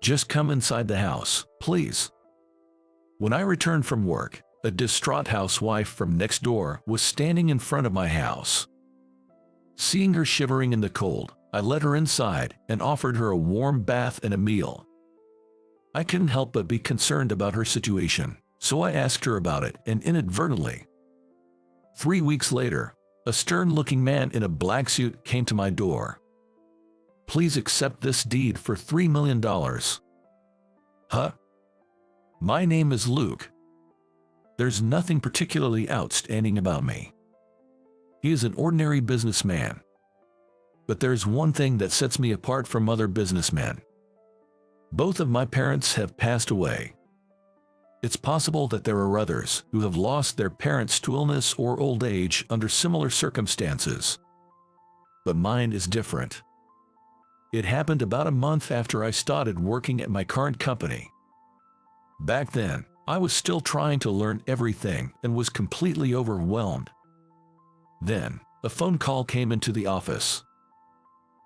Just come inside the house, please." When I returned from work, a distraught housewife from next door was standing in front of my house. Seeing her shivering in the cold, I led her inside and offered her a warm bath and a meal. I couldn't help but be concerned about her situation, so I asked her about it, and inadvertently. 3 weeks later, a stern-looking man in a black suit came to my door. "Please accept this deed for $3 million. Huh? My name is Luke. There's nothing particularly outstanding about me. He is an ordinary businessman. But there's one thing that sets me apart from other businessmen. Both of my parents have passed away. It's possible that there are others who have lost their parents to illness or old age under similar circumstances. But mine is different. It happened about a month after I started working at my current company. Back then, I was still trying to learn everything and was completely overwhelmed. Then, a phone call came into the office.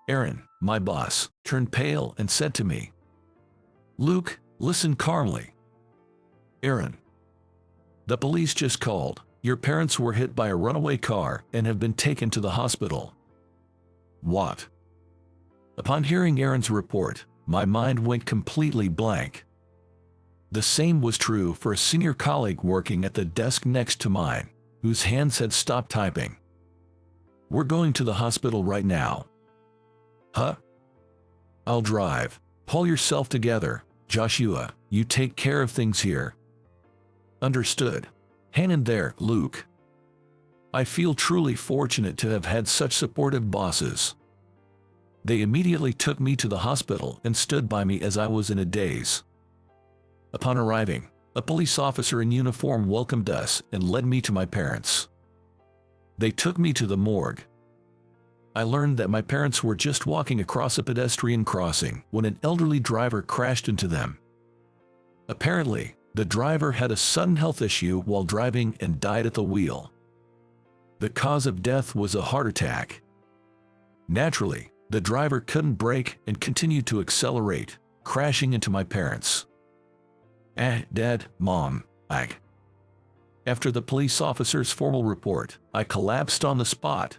Aaron, my boss, turned pale and said to me, "Luke, listen calmly. Aaron, the police just called. Your parents were hit by a runaway car and have been taken to the hospital." What? Upon hearing Aaron's report, my mind went completely blank. The same was true for a senior colleague working at the desk next to mine, whose hands had stopped typing. "We're going to the hospital right now." Huh? "I'll drive. Pull yourself together, Joshua. You take care of things here." "Understood. Hang in there, Luke." I feel truly fortunate to have had such supportive bosses. They immediately took me to the hospital and stood by me as I was in a daze. Upon arriving, a police officer in uniform welcomed us and led me to my parents. They took me to the morgue. I learned that my parents were just walking across a pedestrian crossing when an elderly driver crashed into them. Apparently, the driver had a sudden health issue while driving and died at the wheel. The cause of death was a heart attack. Naturally, the driver couldn't brake and continued to accelerate, crashing into my parents. Dad, Mom, After the police officer's formal report, I collapsed on the spot.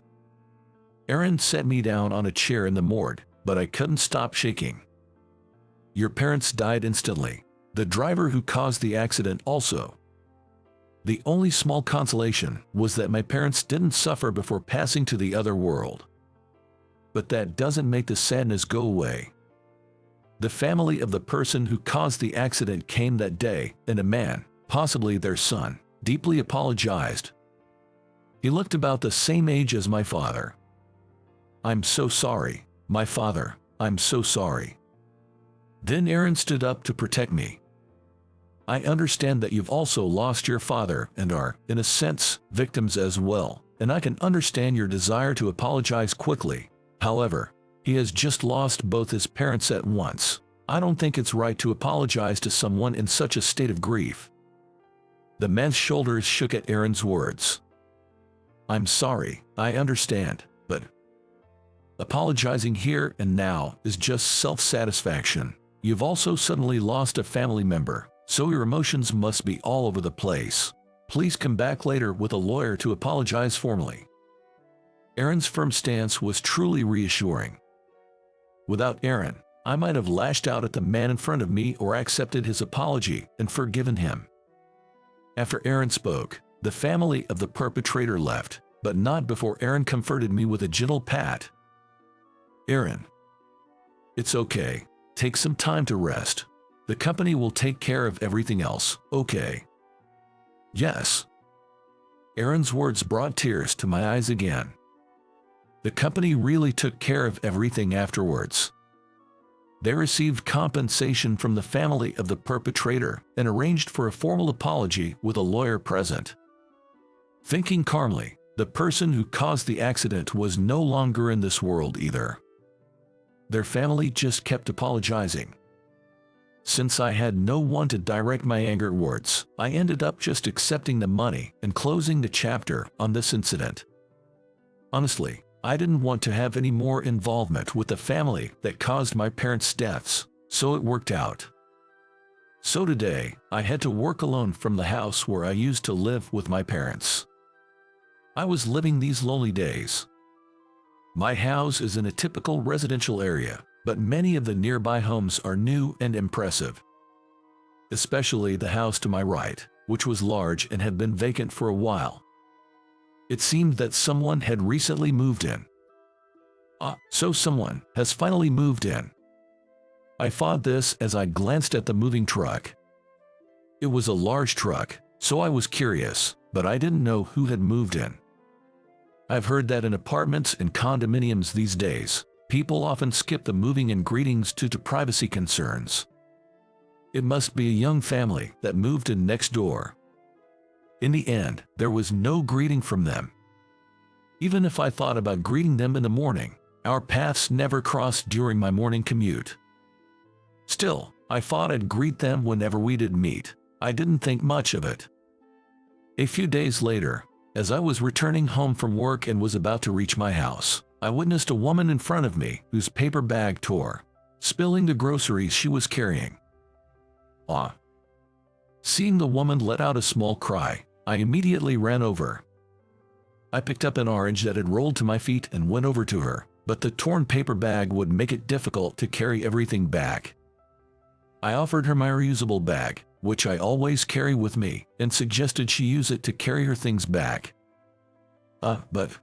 Aaron set me down on a chair in the morgue, but I couldn't stop shaking. "Your parents died instantly. The driver who caused the accident also. The only small consolation was that my parents didn't suffer before passing to the other world. But that doesn't make the sadness go away. The family of the person who caused the accident came that day, and a man, possibly their son, deeply apologized. He looked about the same age as my father. 'I'm so sorry, my father, I'm so sorry.' Then Aaron stood up to protect me. 'I understand that you've also lost your father and are, in a sense, victims as well, and I can understand your desire to apologize quickly. However, he has just lost both his parents at once. I don't think it's right to apologize to someone in such a state of grief.' The man's shoulders shook at Aaron's words. 'I'm sorry, I understand, but apologizing here and now is just self-satisfaction. You've also suddenly lost a family member, so your emotions must be all over the place. Please come back later with a lawyer to apologize formally.' Aaron's firm stance was truly reassuring. Without Aaron, I might have lashed out at the man in front of me or accepted his apology and forgiven him. After Aaron spoke, the family of the perpetrator left, but not before Aaron comforted me with a gentle pat. 'Aaron, it's okay. Take some time to rest. The company will take care of everything else, okay?' 'Yes.' Aaron's words brought tears to my eyes again. The company really took care of everything afterwards. They received compensation from the family of the perpetrator and arranged for a formal apology with a lawyer present. Thinking calmly, the person who caused the accident was no longer in this world either. Their family just kept apologizing. Since I had no one to direct my anger towards, I ended up just accepting the money and closing the chapter on this incident. Honestly, I didn't want to have any more involvement with the family that caused my parents' deaths, so it worked out. So today, I had to work alone from the house where I used to live with my parents. I was living these lonely days. My house is in a typical residential area, but many of the nearby homes are new and impressive. Especially the house to my right, which was large and had been vacant for a while. It seemed that someone had recently moved in. So someone has finally moved in. I thought this as I glanced at the moving truck. It was a large truck, so I was curious, but I didn't know who had moved in. I've heard that in apartments and condominiums these days, people often skip the moving and greetings due to privacy concerns. It must be a young family that moved in next door. In the end, there was no greeting from them. Even if I thought about greeting them in the morning, our paths never crossed during my morning commute. Still, I thought I'd greet them whenever we did meet. I didn't think much of it. A few days later, as I was returning home from work and was about to reach my house, I witnessed a woman in front of me whose paper bag tore, spilling the groceries she was carrying. Seeing the woman let out a small cry, I immediately ran over. I picked up an orange that had rolled to my feet and went over to her, but the torn paper bag would make it difficult to carry everything back. I offered her my reusable bag, which I always carry with me, and suggested she use it to carry her things back. But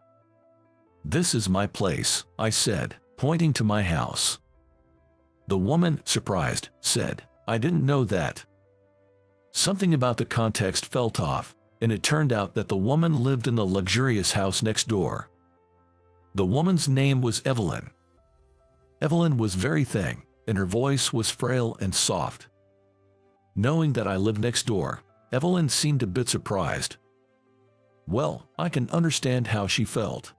this is my place, I said, pointing to my house. The woman, surprised, said, I didn't know that. Something about the context felt off, and it turned out that the woman lived in the luxurious house next door. The woman's name was Evelyn. Evelyn was very thin, and her voice was frail and soft. Knowing that I lived next door, Evelyn seemed a bit surprised. Well, I can understand how she felt.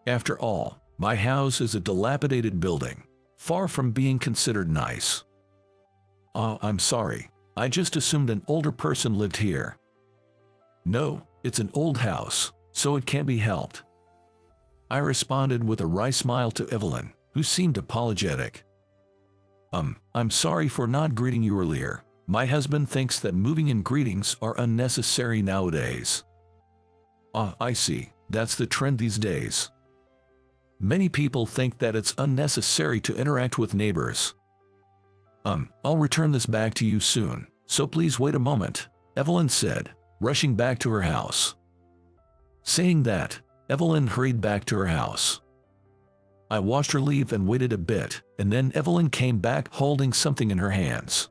After all, my house is a dilapidated building, far from being considered nice. I'm sorry, I just assumed an older person lived here. No, it's an old house, so it can't be helped. I responded with a wry smile to Evelyn, who seemed apologetic. I'm sorry for not greeting you earlier. My husband thinks that moving and greetings are unnecessary nowadays. I see, that's the trend these days. Many people think that it's unnecessary to interact with neighbors. I'll return this bag to you soon, so please wait a moment, Evelyn said, rushing back to her house. Saying that, Evelyn hurried back to her house. I watched her leave and waited a bit, and then Evelyn came back holding something in her hands.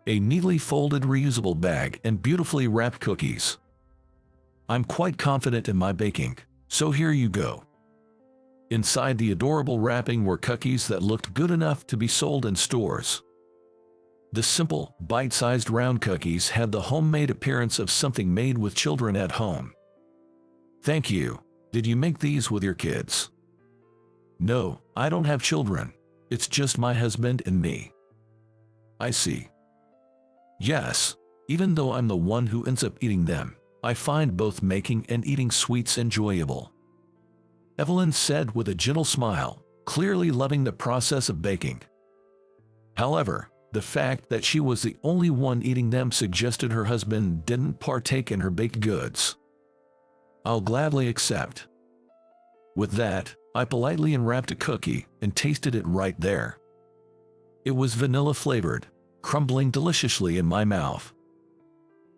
A neatly folded reusable bag and beautifully wrapped cookies. I'm quite confident in my baking, so here you go. Inside the adorable wrapping were cookies that looked good enough to be sold in stores. The simple, bite-sized round cookies had the homemade appearance of something made with children at home. Thank you. Did you make these with your kids? No, I don't have children. It's just my husband and me. I see. Yes, even though I'm the one who ends up eating them, I find both making and eating sweets enjoyable. Evelyn said with a gentle smile, clearly loving the process of baking. However, the fact that she was the only one eating them suggested her husband didn't partake in her baked goods. I'll gladly accept. With that, I politely unwrapped a cookie and tasted it right there. It was vanilla-flavored, crumbling deliciously in my mouth.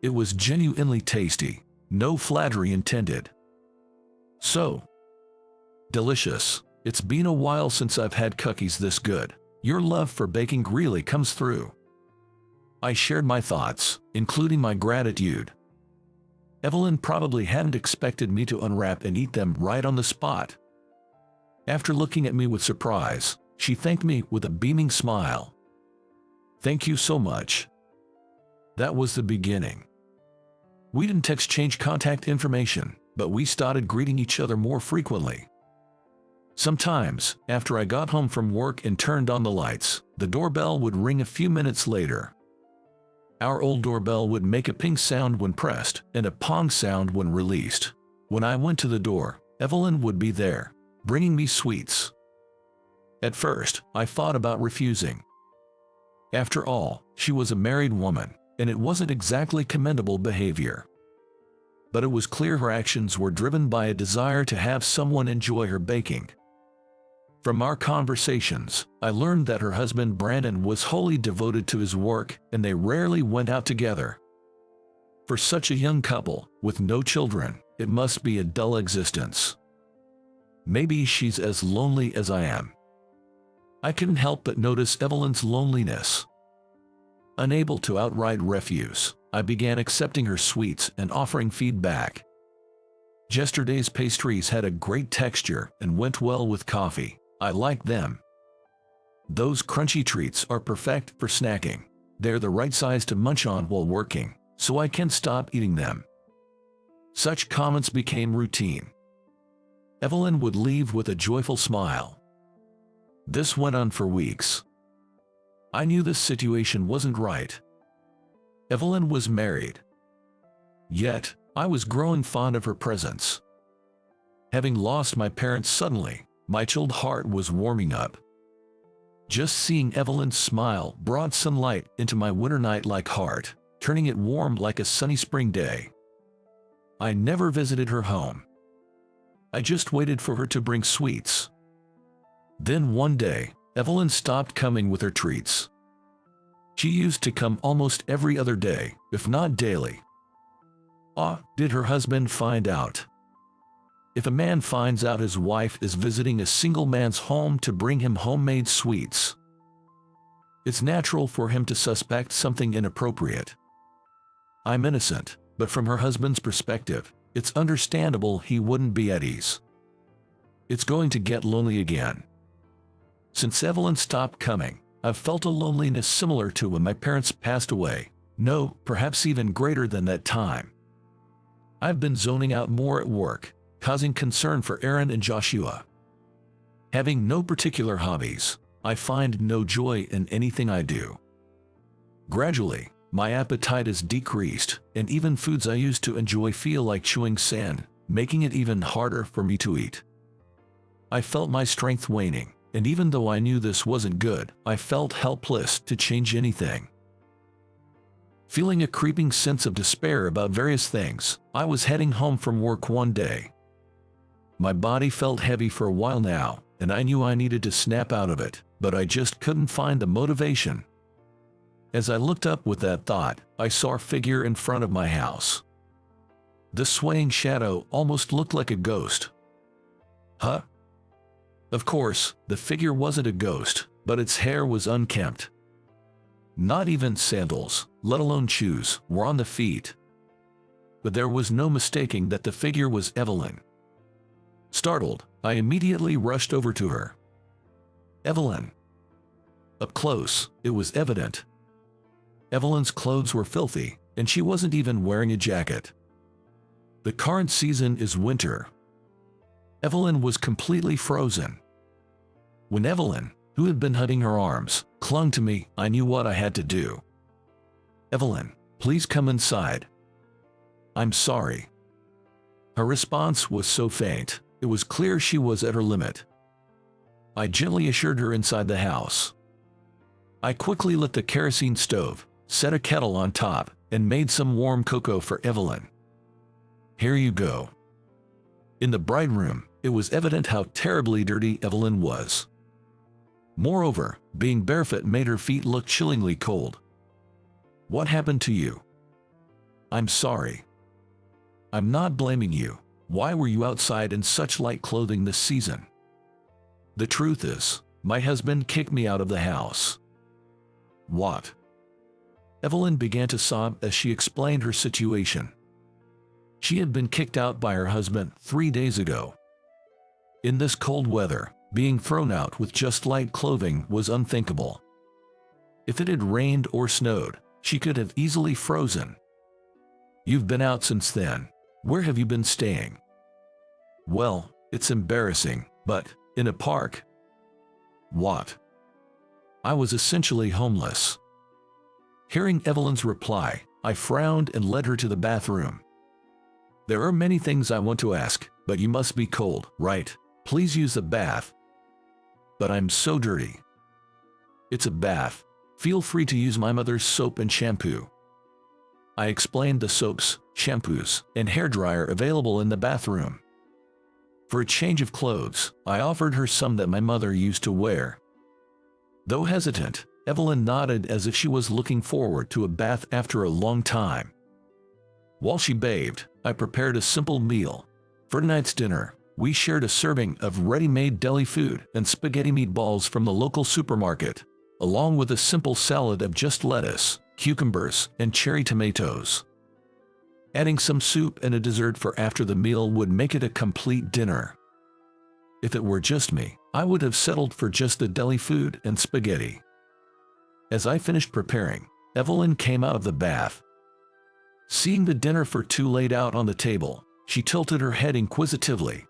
It was genuinely tasty, no flattery intended. So delicious. It's been a while since I've had cookies this good. Your love for baking really comes through. I shared my thoughts, including my gratitude. Evelyn probably hadn't expected me to unwrap and eat them right on the spot. After looking at me with surprise, she thanked me with a beaming smile. Thank you so much. That was the beginning. We didn't exchange contact information, but we started greeting each other more frequently. Sometimes, after I got home from work and turned on the lights, the doorbell would ring a few minutes later. Our old doorbell would make a ping sound when pressed and a pong sound when released. When I went to the door, Evelyn would be there, bringing me sweets. At first, I thought about refusing, After all, she was a married woman, and it wasn't exactly commendable behavior. But it was clear her actions were driven by a desire to have someone enjoy her baking. From our conversations, I learned that her husband Brandon was wholly devoted to his work, and they rarely went out together. For such a young couple, with no children, it must be a dull existence. Maybe she's as lonely as I am. I couldn't help but notice Evelyn's loneliness. Unable to outright refuse, I began accepting her sweets and offering feedback. Yesterday's pastries had a great texture and went well with coffee. I liked them. Those crunchy treats are perfect for snacking. They're the right size to munch on while working, so I can't stop eating them. Such comments became routine. Evelyn would leave with a joyful smile. This went on for weeks. I knew this situation wasn't right. Evelyn was married. Yet, I was growing fond of her presence. Having lost my parents suddenly, my chilled heart was warming up. Just seeing Evelyn's smile brought sunlight into my winter night-like heart, turning it warm like a sunny spring day. I never visited her home. I just waited for her to bring sweets. Then one day, Evelyn stopped coming with her treats. She used to come almost every other day, if not daily. Did her husband find out? If a man finds out his wife is visiting a single man's home to bring him homemade sweets, it's natural for him to suspect something inappropriate. I'm innocent, but from her husband's perspective, it's understandable he wouldn't be at ease. It's going to get lonely again. Since Evelyn stopped coming, I've felt a loneliness similar to when my parents passed away. No, perhaps even greater than that time. I've been zoning out more at work, causing concern for Aaron and Joshua. Having no particular hobbies, I find no joy in anything I do. Gradually, my appetite has decreased, and even foods I used to enjoy feel like chewing sand, making it even harder for me to eat. I felt my strength waning, and even though I knew this wasn't good, I felt helpless to change anything. Feeling a creeping sense of despair about various things, I was heading home from work one day. My body felt heavy for a while now, and I knew I needed to snap out of it, but I just couldn't find the motivation. As I looked up with that thought, I saw a figure in front of my house. The swaying shadow almost looked like a ghost. Huh? Of course, the figure wasn't a ghost, but its hair was unkempt. Not even sandals, let alone shoes, were on the feet. But there was no mistaking that the figure was Evelyn. Startled, I immediately rushed over to her. Evelyn. Up close, it was evident. Evelyn's clothes were filthy, and she wasn't even wearing a jacket. The current season is winter. Evelyn was completely frozen. When Evelyn, who had been hugging her arms, clung to me, I knew what I had to do. Evelyn, please come inside. I'm sorry. Her response was so faint, it was clear she was at her limit. I gently assured her inside the house. I quickly lit the kerosene stove, set a kettle on top, and made some warm cocoa for Evelyn. Here you go. In the bride room, it was evident how terribly dirty Evelyn was. Moreover, being barefoot made her feet look chillingly cold. What happened to you? I'm sorry. I'm not blaming you. Why were you outside in such light clothing this season? The truth is, my husband kicked me out of the house. What? Evelyn began to sob as she explained her situation. She had been kicked out by her husband 3 days ago. In this cold weather, being thrown out with just light clothing was unthinkable. If it had rained or snowed, she could have easily frozen. You've been out since then. Where have you been staying? Well, it's embarrassing, but in a park. What? I was essentially homeless. Hearing Evelyn's reply, I frowned and led her to the bathroom. There are many things I want to ask, but you must be cold, right? Please use the bath. But I'm so dirty. It's a bath. Feel free to use my mother's soap and shampoo." I explained the soaps, shampoos, and hairdryer available in the bathroom. For a change of clothes, I offered her some that my mother used to wear. Though hesitant, Evelyn nodded as if she was looking forward to a bath after a long time. While she bathed, I prepared a simple meal. For tonight's dinner, we shared a serving of ready-made deli food and spaghetti meatballs from the local supermarket, along with a simple salad of just lettuce, cucumbers, and cherry tomatoes. Adding some soup and a dessert for after the meal would make it a complete dinner. If it were just me, I would have settled for just the deli food and spaghetti. As I finished preparing, Evelyn came out of the bath. Seeing the dinner for two laid out on the table, she tilted her head inquisitively.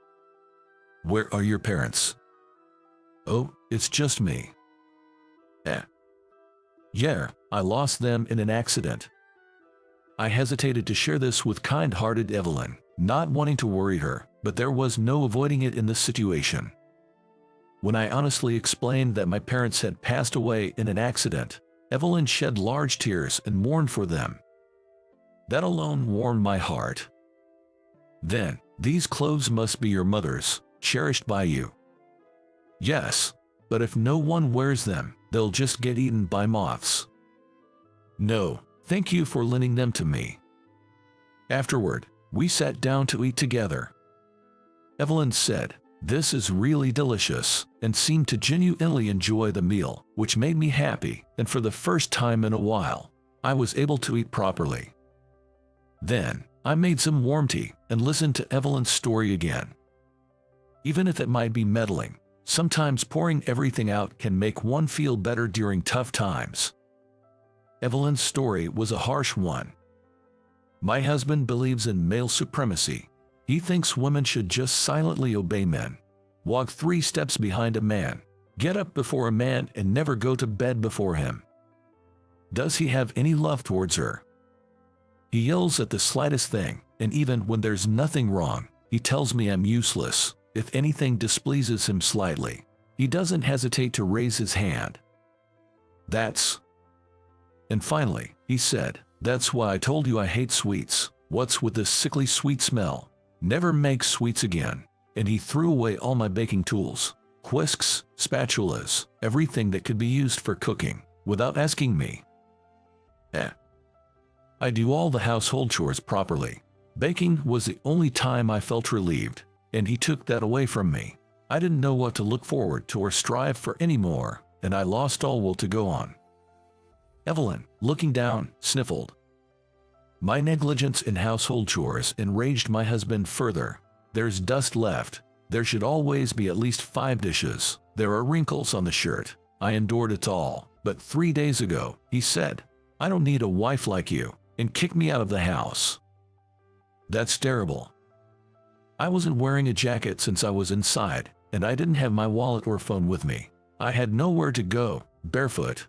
"Where are your parents?" "Oh, it's just me." "Yeah, I lost them in an accident." I hesitated to share this with kind-hearted Evelyn, not wanting to worry her, but there was no avoiding it in this situation. When I honestly explained that my parents had passed away in an accident, Evelyn shed large tears and mourned for them. That alone warmed my heart. "Then, these clothes must be your mother's, cherished by you." "Yes, but if no one wears them, they'll just get eaten by moths." "No, thank you for lending them to me." Afterward, we sat down to eat together. Evelyn said, "This is really delicious," and seemed to genuinely enjoy the meal, which made me happy, and for the first time in a while, I was able to eat properly. Then, I made some warm tea and listened to Evelyn's story again. Even if it might be meddling, sometimes pouring everything out can make one feel better during tough times. Evelyn's story was a harsh one. "My husband believes in male supremacy. He thinks women should just silently obey men, walk 3 steps behind a man, get up before a man and never go to bed before him. Does he have any love towards her? He yells at the slightest thing, and even when there's nothing wrong, he tells me I'm useless. If anything displeases him slightly, he doesn't hesitate to raise his hand. And finally, he said, 'That's why I told you I hate sweets. What's with this sickly sweet smell? Never make sweets again.' And he threw away all my baking tools, whisks, spatulas, everything that could be used for cooking, without asking me. I do all the household chores properly. Baking was the only time I felt relieved, and he took that away from me. I didn't know what to look forward to or strive for anymore, and I lost all will to go on." Evelyn, looking down, sniffled. My negligence in household chores enraged my husband further. "There's dust left. There should always be at least 5 dishes. There are wrinkles on the shirt." I endured it all, but 3 days ago, he said, "I don't need a wife like you," and kicked me out of the house. That's terrible. I wasn't wearing a jacket since I was inside, and I didn't have my wallet or phone with me. I had nowhere to go, barefoot.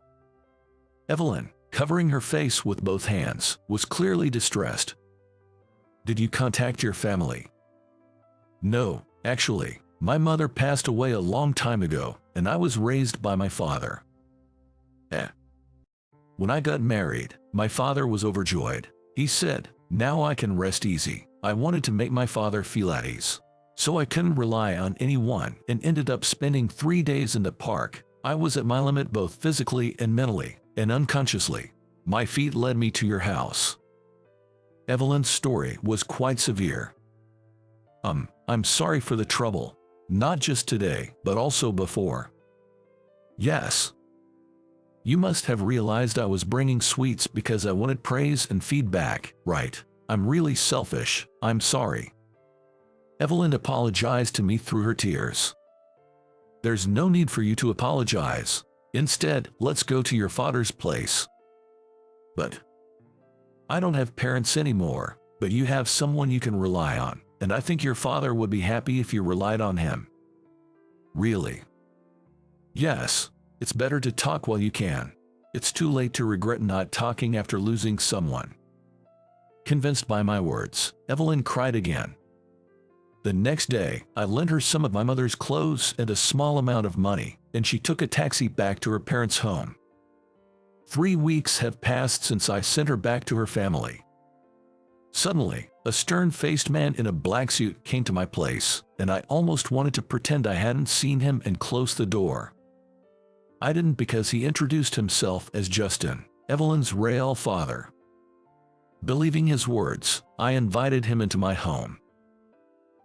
Evelyn, covering her face with both hands, was clearly distressed. "Did you contact your family?" "No, actually, my mother passed away a long time ago, and I was raised by my father. When I got married, my father was overjoyed. He said, 'Now I can rest easy.' I wanted to make my father feel at ease, so I couldn't rely on anyone and ended up spending 3 days in the park. I was at my limit both physically and mentally, and unconsciously, my feet led me to your house." Evelyn's story was quite severe. I'm sorry for the trouble, not just today, but also before." "Yes. You must have realized I was bringing sweets because I wanted praise and feedback, right? I'm really selfish. I'm sorry." Evelyn apologized to me through her tears. "There's no need for you to apologize. Instead, let's go to your father's place." "But I don't have parents anymore, but you have someone you can rely on, and I think your father would be happy if you relied on him." "Really?" "Yes. It's better to talk while you can. It's too late to regret not talking after losing someone." Convinced by my words, Evelyn cried again. The next day, I lent her some of my mother's clothes and a small amount of money, and she took a taxi back to her parents' home. 3 weeks have passed since I sent her back to her family. Suddenly, a stern-faced man in a black suit came to my place, and I almost wanted to pretend I hadn't seen him and close the door. I didn't because he introduced himself as Justin, Evelyn's real father. Believing his words, I invited him into my home.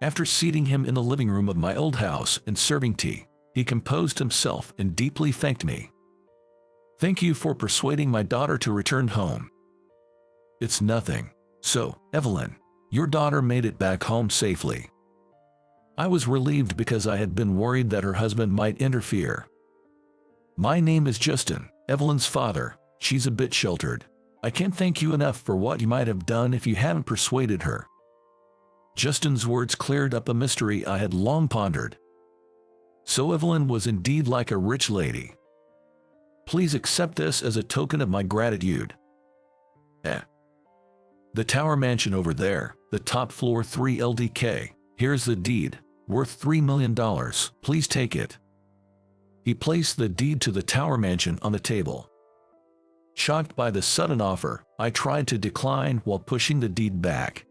After seating him in the living room of my old house and serving tea, he composed himself and deeply thanked me. "Thank you for persuading my daughter to return home." "It's nothing. So, Evelyn, your daughter made it back home safely." I was relieved because I had been worried that her husband might interfere. "My name is Justin, Evelyn's father. She's a bit sheltered. I can't thank you enough for what you might have done if you hadn't persuaded her." Justin's words cleared up a mystery I had long pondered. So Evelyn was indeed like a rich lady. Please accept this as a token of my gratitude. The tower mansion over there, the top floor 3 LDK, here's the deed, worth $3 million, please take it. He placed the deed to the tower mansion on the table. Shocked by the sudden offer, I tried to decline while pushing the deed back.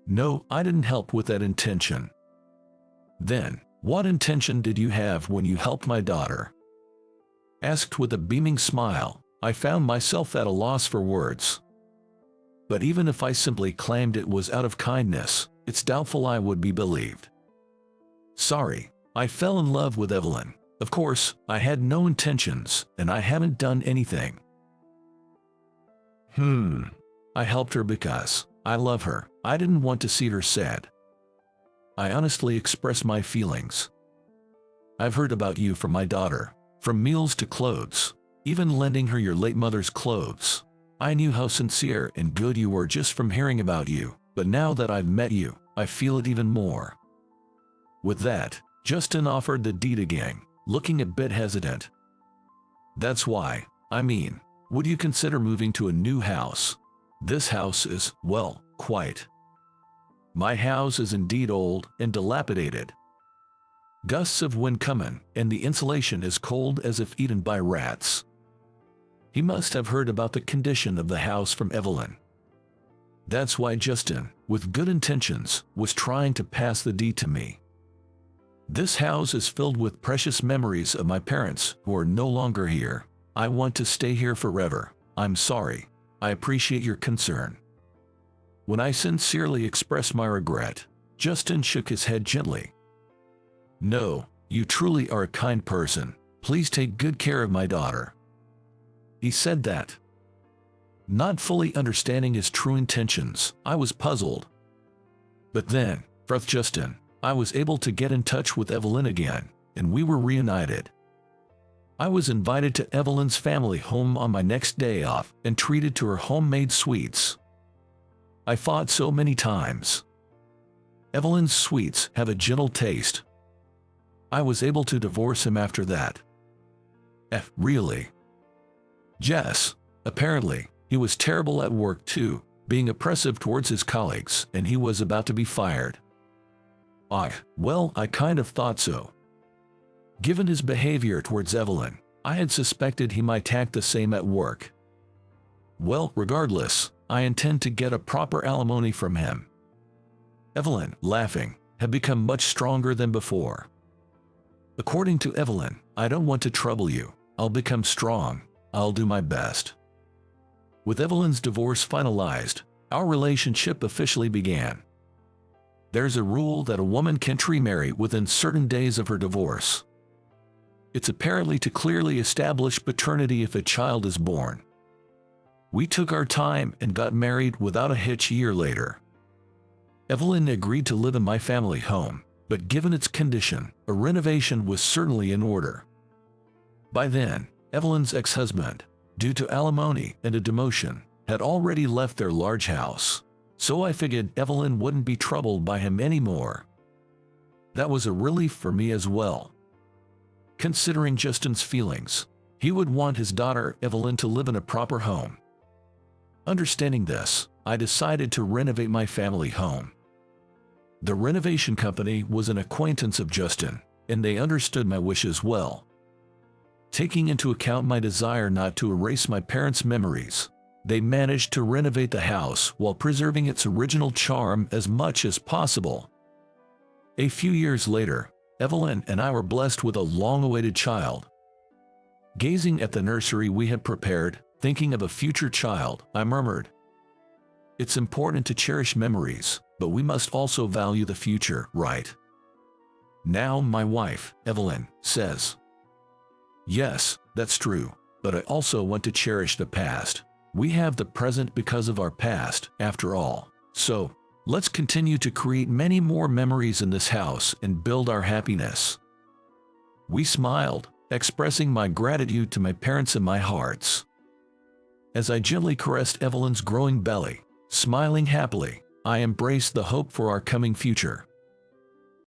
No, I didn't help with that intention." "Then, what intention did you have when you helped my daughter?" Asked with a beaming smile, I found myself at a loss for words. But even if I simply claimed it was out of kindness, it's doubtful I would be believed. "Sorry, I fell in love with Evelyn. Of course, I had no intentions, and I haven't done anything. I helped her because I love her. I didn't want to see her sad. I honestly expressed my feelings. I've heard about you from my daughter, from meals to clothes, even lending her your late mother's clothes. I knew how sincere and good you were just from hearing about you, but now that I've met you, I feel it even more." With that, Justin offered the deed again, looking a bit hesitant. "That's why, would you consider moving to a new house? This house is, well, quite. My house is indeed old and dilapidated. Gusts of wind come in, and the insulation is cold as if eaten by rats." He must have heard about the condition of the house from Evelyn. That's why Justin, with good intentions, was trying to pass the deed to me. "This house is filled with precious memories of my parents who are no longer here. I want to stay here forever. I'm sorry. I appreciate your concern." When I sincerely expressed my regret, Justin shook his head gently. "No, you truly are a kind person. Please take good care of my daughter." He said that. Not fully understanding his true intentions, I was puzzled. But then, through Justin, I was able to get in touch with Evelyn again, and we were reunited. I was invited to Evelyn's family home on my next day off and treated to her homemade sweets. I fought so many times. Evelyn's sweets have a gentle taste. I was able to divorce him after that. Really? Yes, apparently, he was terrible at work too, being oppressive towards his colleagues, and he was about to be fired. Well, I kind of thought so. Given his behavior towards Evelyn, I had suspected he might act the same at work. Well, regardless, I intend to get a proper alimony from him. Evelyn, laughing, had become much stronger than before. According to Evelyn, I don't want to trouble you. I'll become strong. I'll do my best. With Evelyn's divorce finalized, our relationship officially began. There's a rule that a woman can't remarry within certain days of her divorce. It's apparently to clearly establish paternity if a child is born. We took our time and got married without a hitch a year later. Evelyn agreed to live in my family home, but given its condition, a renovation was certainly in order. By then, Evelyn's ex-husband, due to alimony and a demotion, had already left their large house, so I figured Evelyn wouldn't be troubled by him anymore. That was a relief for me as well. Considering Justin's feelings, he would want his daughter Evelyn to live in a proper home. Understanding this, I decided to renovate my family home. The renovation company was an acquaintance of Justin, and they understood my wishes well. Taking into account my desire not to erase my parents' memories, they managed to renovate the house while preserving its original charm as much as possible. A few years later, Evelyn and I were blessed with a long-awaited child. Gazing at the nursery we had prepared, thinking of a future child, I murmured, "It's important to cherish memories, but we must also value the future, right?" Now my wife, Evelyn, says, "Yes, that's true, but I also want to cherish the past. We have the present because of our past, after all. So, let's continue to create many more memories in this house and build our happiness." We smiled, expressing my gratitude to my parents in my hearts. As I gently caressed Evelyn's growing belly, smiling happily, I embraced the hope for our coming future.